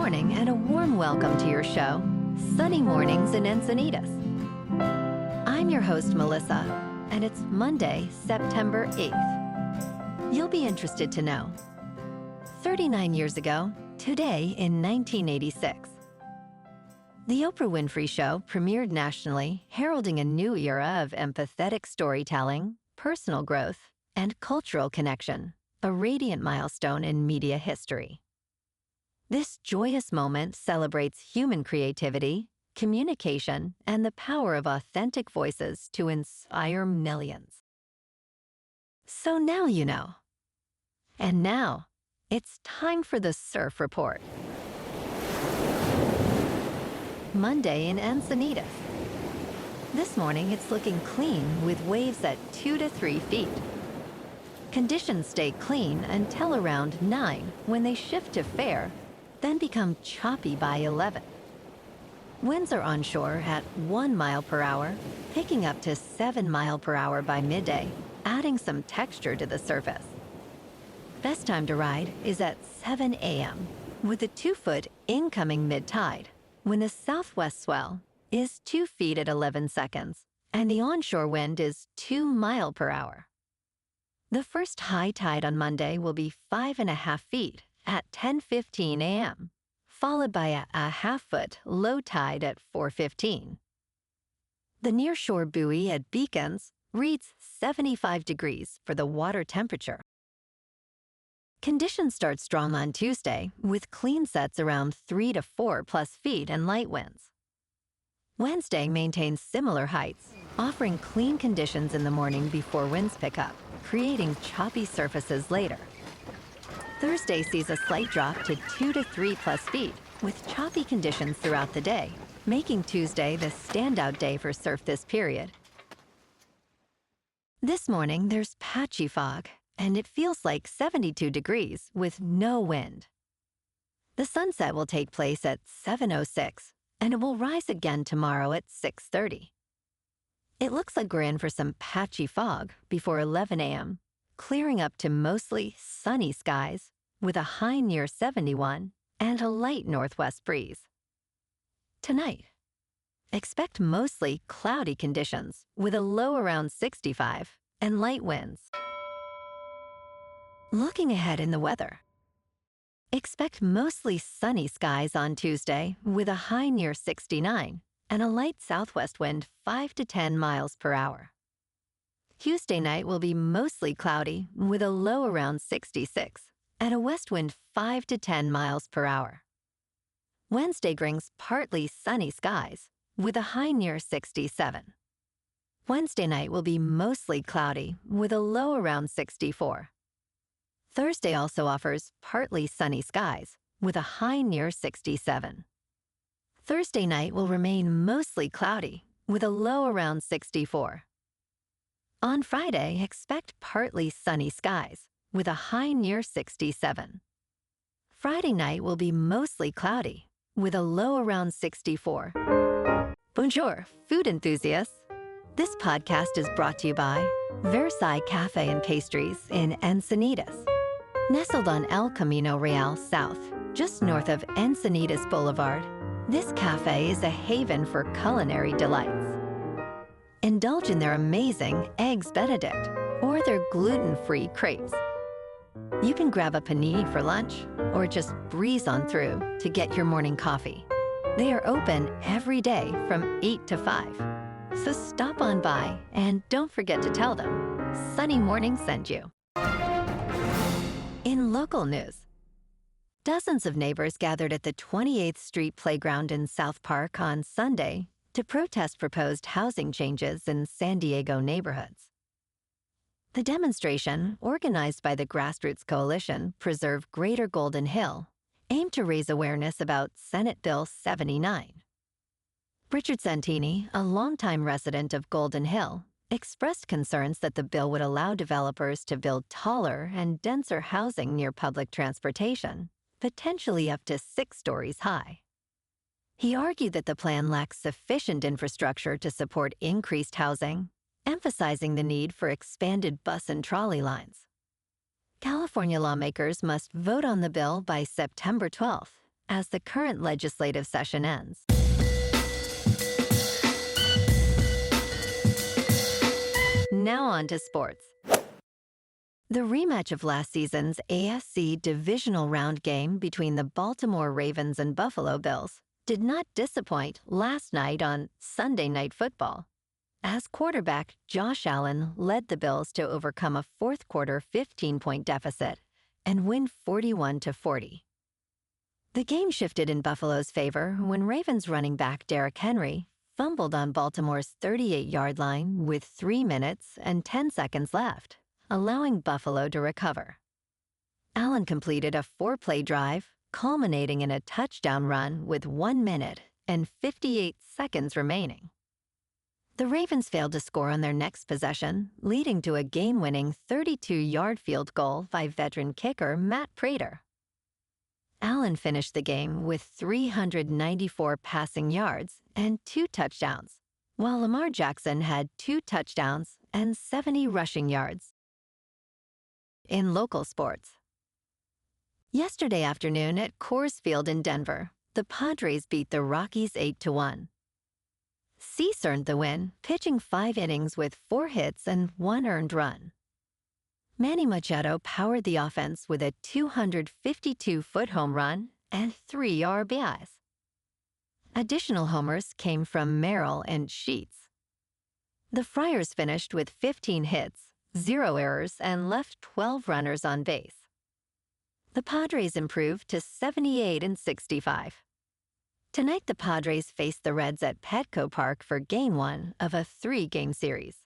morning and a warm welcome to your show, Sunny Mornings in Encinitas. I'm your host, Melissa, and it's Monday, September 8th. You'll be interested to know. 39 years ago, today in 1986, the Oprah Winfrey Show premiered nationally, heralding a new era of empathetic storytelling, personal growth, and cultural connection, a radiant milestone in media history. This joyous moment celebrates human creativity, communication, and the power of authentic voices to inspire millions. So now you know. And now, it's time for the Surf Report. Monday in Encinitas. This morning it's looking clean with waves at 2 to 3 feet. Conditions stay clean until around 9 when they shift to fair, then become choppy by 11. Winds are onshore at 1 mile per hour, picking up to 7 mile per hour by midday, adding some texture to the surface. Best time to ride is at 7 a.m. with a 2-foot incoming mid-tide, when the southwest swell is 2 feet at 11 seconds, and the onshore wind is 2 mile per hour. The first high tide on Monday will be 5.5 feet at 10:15 a.m., followed by a half-foot low tide at 4:15. The nearshore buoy at Beacons reads 75 degrees for the water temperature. Conditions start strong on Tuesday, with clean sets around 3 to 4 plus feet and light winds. Wednesday maintains similar heights, offering clean conditions in the morning before winds pick up, creating choppy surfaces later. Thursday sees a slight drop to 2 to 3 plus feet, with choppy conditions throughout the day, making Tuesday the standout day for surf this period. This morning there's patchy fog, and it feels like 72 degrees with no wind. The sunset will take place at 7:06, and it will rise again tomorrow at 6:30. It looks like we're in for some patchy fog before 11 a.m., clearing up to mostly sunny skies with a high near 71 and a light northwest breeze. Tonight, expect mostly cloudy conditions with a low around 65 and light winds. Looking ahead in the weather, expect mostly sunny skies on Tuesday with a high near 69 and a light southwest wind 5 to 10 miles per hour. Tuesday night will be mostly cloudy with a low around 66 and a west wind 5 to 10 miles per hour. Wednesday brings partly sunny skies with a high near 67. Wednesday night will be mostly cloudy with a low around 64. Thursday also offers partly sunny skies with a high near 67. Thursday night will remain mostly cloudy with a low around 64. On Friday, expect partly sunny skies with a high near 67. Friday night will be mostly cloudy with a low around 64. Bonjour, food enthusiasts. This podcast is brought to you by Versailles Cafe and Pastries in Encinitas. Nestled on El Camino Real South, just north of Encinitas Boulevard, this cafe is a haven for culinary delights. Indulge in their amazing Eggs Benedict or their gluten-free crepes. You can grab a panini for lunch or just breeze on through to get your morning coffee. They are open every day from 8 to 5. So stop on by and don't forget to tell them Sunny Morning sent you. In local news, dozens of neighbors gathered at the 28th Street Playground in South Park on Sunday to protest proposed housing changes in San Diego neighborhoods. The demonstration, organized by the grassroots coalition Preserve Greater Golden Hill, aimed to raise awareness about Senate Bill 79. Richard Santini, a longtime resident of Golden Hill, expressed concerns that the bill would allow developers to build taller and denser housing near public transportation, potentially up to 6 stories high. He argued that the plan lacks sufficient infrastructure to support increased housing, emphasizing the need for expanded bus and trolley lines. California lawmakers must vote on the bill by September 12th, as the current legislative session ends. Now on to sports. The rematch of last season's AFC divisional round game between the Baltimore Ravens and Buffalo Bills did not disappoint last night on Sunday Night Football, as quarterback Josh Allen led the Bills to overcome a fourth-quarter 15-point deficit and win 41-40. The game shifted in Buffalo's favor when Ravens running back Derrick Henry fumbled on Baltimore's 38-yard line with 3 minutes and 10 seconds left, allowing Buffalo to recover. Allen completed a 4-play drive, culminating in a touchdown run with 1 minute and 58 seconds remaining. The Ravens failed to score on their next possession, leading to a game-winning 32-yard field goal by veteran kicker Matt Prater. Allen finished the game with 394 passing yards and 2 touchdowns, while Lamar Jackson had 2 touchdowns and 70 rushing yards. In local sports. Yesterday afternoon at Coors Field in Denver, the Padres beat the Rockies 8-1. Cease earned the win, pitching 5 innings with 4 hits and 1 earned run. Manny Machado powered the offense with a 252-foot home run and 3 RBIs. Additional homers came from Merrill and Sheets. The Friars finished with 15 hits, 0 errors, and left 12 runners on base. The Padres improved to 78-65. Tonight, the Padres face the Reds at Petco Park for Game 1 of a 3-game series.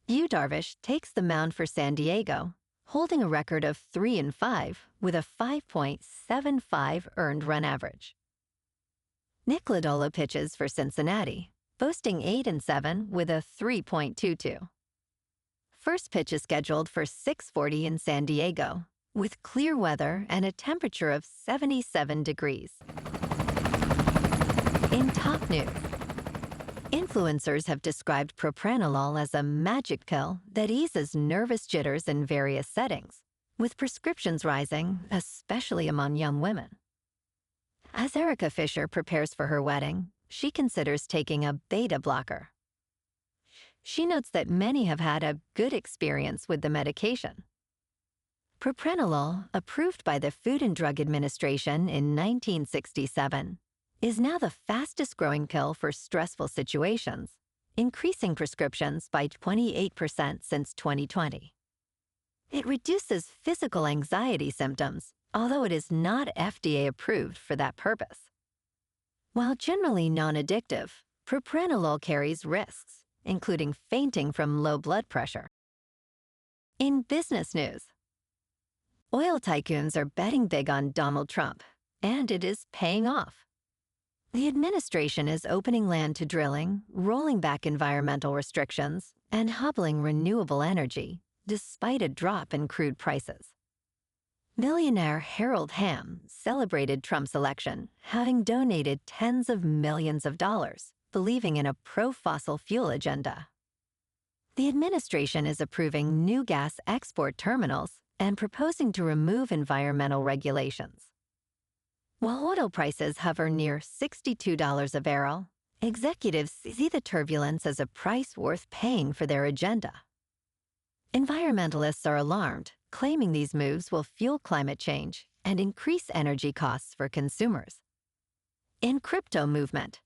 Yu Darvish takes the mound for San Diego, holding a record of 3-5 with a 5.75 earned run average. Nick Lodolo pitches for Cincinnati, boasting 8-7 with a 3.22. First pitch is scheduled for 6:40 in San Diego, with clear weather and a temperature of 77 degrees. In top news, influencers have described propranolol as a magic pill that eases nervous jitters in various settings, with prescriptions rising, especially among young women. As Erica Fisher prepares for her wedding, she considers taking a beta blocker. She notes that many have had a good experience with the medication. Propranolol, approved by the Food and Drug Administration in 1967, is now the fastest-growing pill for stressful situations, increasing prescriptions by 28% since 2020. It reduces physical anxiety symptoms, although it is not FDA-approved for that purpose. While generally non-addictive, propranolol carries risks, including fainting from low blood pressure. In business news, oil tycoons are betting big on Donald Trump, and it is paying off. The administration is opening land to drilling, rolling back environmental restrictions, and hobbling renewable energy, despite a drop in crude prices. Millionaire Harold Hamm celebrated Trump's election, having donated tens of millions of dollars, believing in a pro-fossil fuel agenda. The administration is approving new gas export terminals and proposing to remove environmental regulations. While oil prices hover near $62 a barrel, executives see the turbulence as a price worth paying for their agenda. Environmentalists are alarmed, claiming these moves will fuel climate change and increase energy costs for consumers. In crypto movement,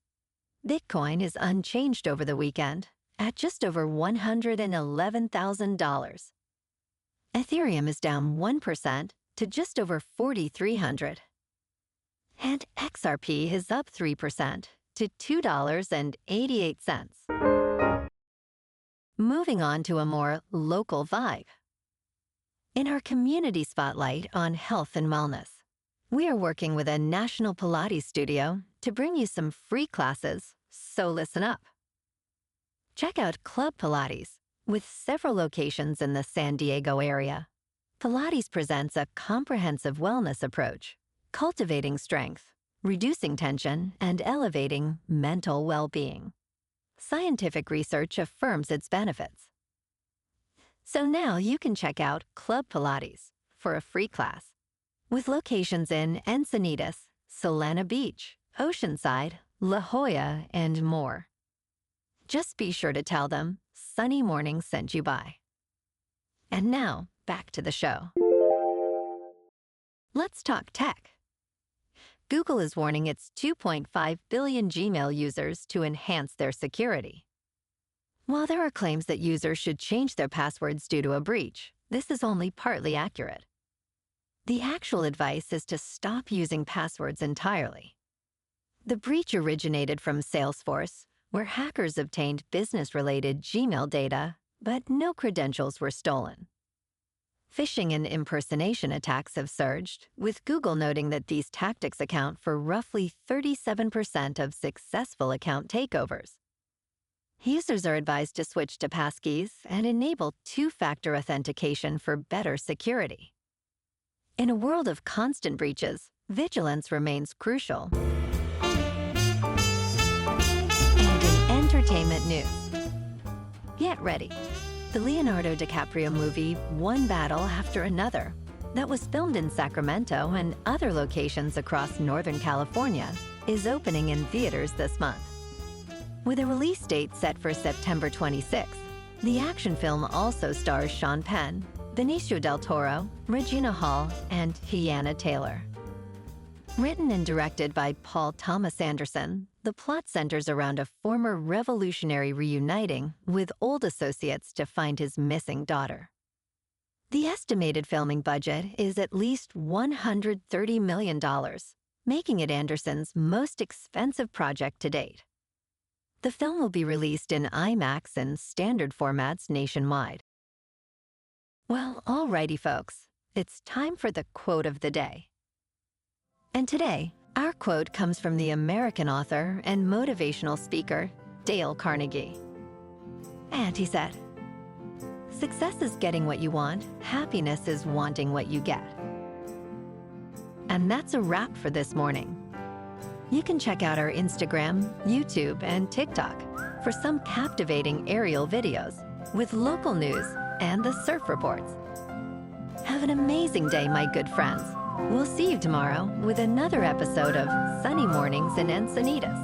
Bitcoin is unchanged over the weekend at just over $111,000. Ethereum is down 1% to just over 4,300. And XRP is up 3% to $2.88. Moving on to a more local vibe. In our community spotlight on health and wellness, we are working with a national Pilates studio to bring you some free classes, so listen up. Check out Club Pilates, with several locations in the San Diego area. Pilates presents a comprehensive wellness approach, cultivating strength, reducing tension, and elevating mental well-being. Scientific research affirms its benefits. So now you can check out Club Pilates for a free class. With locations in Encinitas, Solana Beach, Oceanside, La Jolla, and more. Just be sure to tell them Sunny Morning sent you by. And now, back to the show. Let's talk tech. Google is warning its 2.5 billion Gmail users to enhance their security. While there are claims that users should change their passwords due to a breach, this is only partly accurate. The actual advice is to stop using passwords entirely. The breach originated from Salesforce, where hackers obtained business-related Gmail data, but no credentials were stolen. Phishing and impersonation attacks have surged, with Google noting that these tactics account for roughly 37% of successful account takeovers. Users are advised to switch to passkeys and enable two-factor authentication for better security. In a world of constant breaches, vigilance remains crucial. And in entertainment news, get ready. The Leonardo DiCaprio movie One Battle After Another, that was filmed in Sacramento and other locations across Northern California, is opening in theaters this month. With a release date set for September 26th, the action film also stars Sean Penn, Benicio del Toro, Regina Hall, and Hiana Taylor. Written and directed by Paul Thomas Anderson, the plot centers around a former revolutionary reuniting with old associates to find his missing daughter. The estimated filming budget is at least $130 million, making it Anderson's most expensive project to date. The film will be released in IMAX and standard formats nationwide. Well, alrighty, folks, it's time for the quote of the day. And today, our quote comes from the American author and motivational speaker, Dale Carnegie. And he said, "Success is getting what you want, happiness is wanting what you get." And that's a wrap for this morning. You can check out our Instagram, YouTube, and TikTok for some captivating aerial videos with local news and the surf reports. Have an amazing day, my good friends. We'll see you tomorrow with another episode of Sunny Mornings in Encinitas.